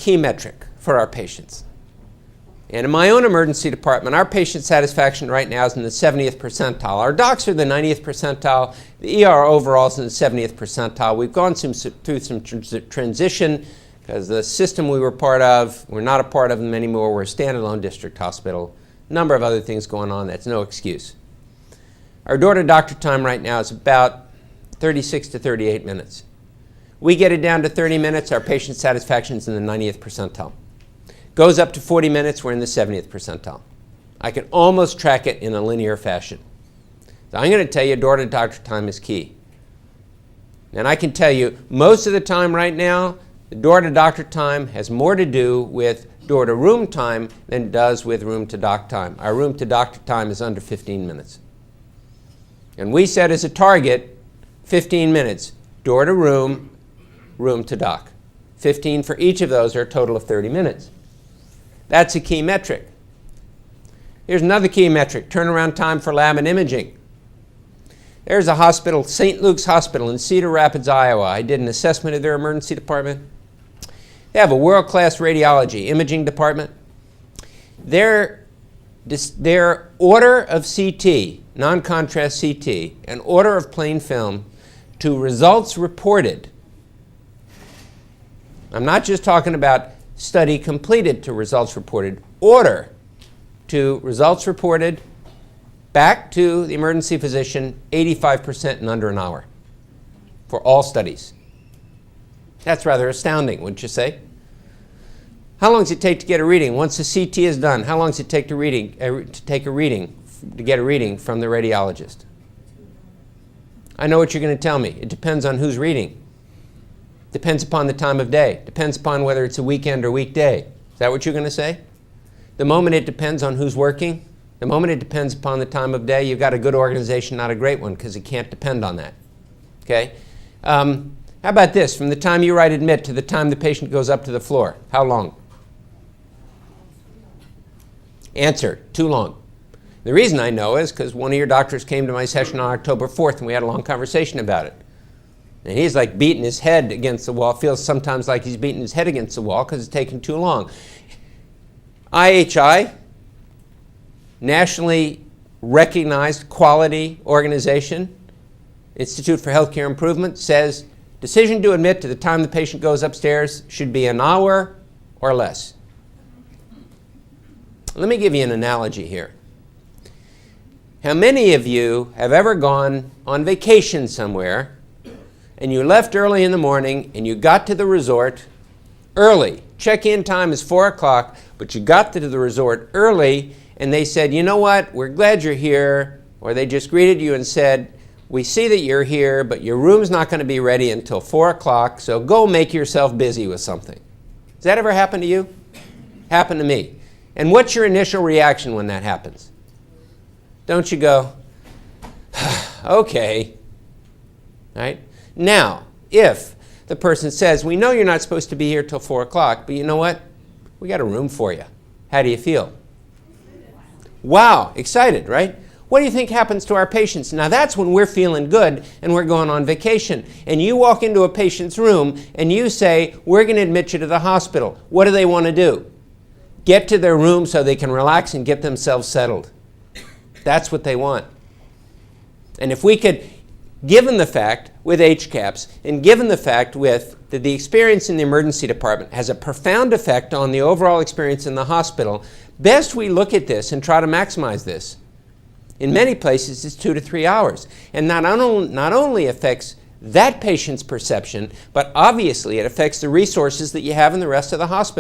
key metric for our patients. And in my own emergency department, our patient satisfaction right now is in the 70th percentile. Our docs are the 90th percentile. The ER overall is in the 70th percentile. We've gone through some transition because the system we were part of, we're not a part of them anymore. We're a standalone district hospital. A number of other things going on. That's no excuse. Our door-to-doctor time right now is about 36 to 38 minutes. We get it down to 30 minutes, our patient satisfaction is in the 90th percentile. Goes up to 40 minutes, we're in the 70th percentile. I can almost track it in a linear fashion. So I'm going to tell you door-to-doctor time is key. And I can tell you most of the time right now, the door-to-doctor time has more to do with door-to-room time than it does with room-to-doc time. Our room-to-doctor time is under 15 minutes. And we set as a target 15 minutes, door-to-room, room-to-doc. 15 for each of those, or a total of 30 minutes. That's a key metric. Here's another key metric, turnaround time for lab and imaging. There's a hospital, St. Luke's Hospital in Cedar Rapids, Iowa. I did an assessment of their emergency department. They have a world-class radiology imaging department. Their order of CT, non-contrast CT, and order of plain film to results reported. I'm not just talking about study completed to results reported, order to results reported back to the emergency physician, 85% in under an hour for all studies. That's rather astounding, wouldn't you say? How long does it take to get a reading? Once the CT is done, how long does it take to get a reading from the radiologist? I know what you're going to tell me. It depends on who's reading. Depends upon the time of day. Depends upon whether it's a weekend or weekday. Is that what you're going to say? The moment it depends on who's working, the moment it depends upon the time of day, you've got a good organization, not a great one, because it can't depend on that. Okay? How about this? From the time you write admit to the time the patient goes up to the floor, how long? Answer, too long. The reason I know is because one of your doctors came to my session on October 4th and we had a long conversation about it. And he's like beating his head against the wall, feels sometimes like he's beating his head against the wall because it's taking too long. IHI, nationally recognized quality organization, Institute for Healthcare Improvement, says decision to admit to the time the patient goes upstairs should be an hour or less. Let me give you an analogy here. How many of you have ever gone on vacation somewhere and you left early in the morning and you got to the resort early? Check-in time is 4 o'clock, but you got to the resort early and they said, you know what, we're glad you're here, or they just greeted you and said, we see that you're here, but your room's not going to be ready until 4 o'clock, so go make yourself busy with something. Does that ever happen to you? Happened to me. And what's your initial reaction when that happens? Don't you go, okay, right? Now, if the person says, we know you're not supposed to be here till 4 o'clock, but you know what? We got a room for you. How do you feel? Wow, excited, right? What do you think happens to our patients? Now that's when we're feeling good and we're going on vacation. And you walk into a patient's room and you say, we're going to admit you to the hospital. What do they want to do? Get to their room so they can relax and get themselves settled. That's what they want. And if we could, given the fact with HCAHPS and given the fact with that the experience in the emergency department has a profound effect on the overall experience in the hospital, best we look at this and try to maximize this. In many places, it's 2 to 3 hours. And not only affects that patient's perception, but obviously it affects the resources that you have in the rest of the hospital.